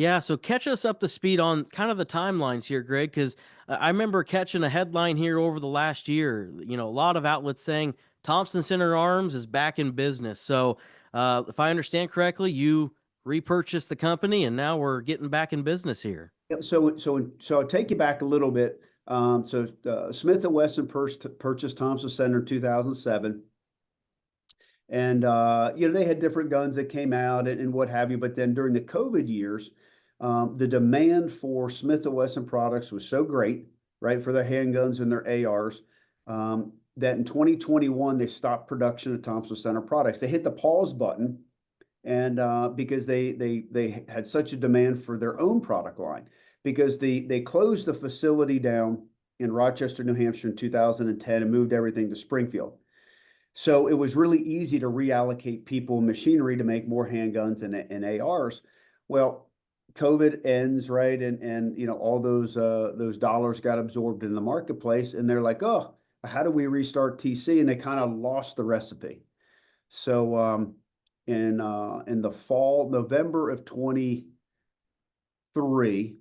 Yeah, so catch us up to speed on kind of the timelines here, Greg, because I remember catching a headline here over the last year. A lot of outlets saying Thompson Center Arms is back in business. So, if I understand correctly, you repurchased the company, and now we're getting back in business here. Yep. So I'll take you back a little bit. Smith and Wesson purchased Thompson Center in 2007. And they had different guns that came out and what have you. But then during the COVID years, the demand for Smith and Wesson products was so great, right, for their handguns and their ARs, that in 2021 they stopped production of Thompson Center products. They hit the pause button, and because they had such a demand for their own product line, because they closed the facility down in Rochester, New Hampshire in 2010 and moved everything to Springfield. So it was really easy to reallocate people and machinery to make more handguns and ARs. Well, COVID ends, right? And all those dollars got absorbed in the marketplace, and they're like, oh, how do we restart TC? And they kind of lost the recipe. So in the fall, November of 23,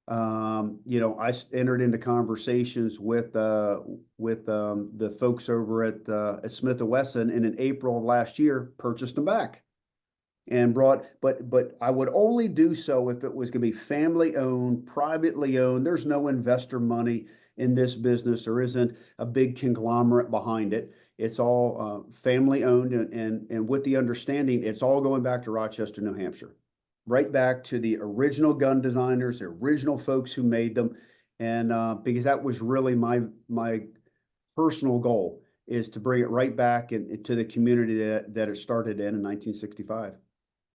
I entered into conversations with the folks over at Smith and Wesson, and in April of last year, purchased them back and but I would only do so if it was going to be family owned, privately owned. There's no investor money in this business. There isn't a big conglomerate behind it. It's all family owned, and with the understanding it's all going back to Rochester, New Hampshire, right back to the original gun designers, the original folks who made them. And because that was really my personal goal, is to bring it right back to the community that it started in 1965.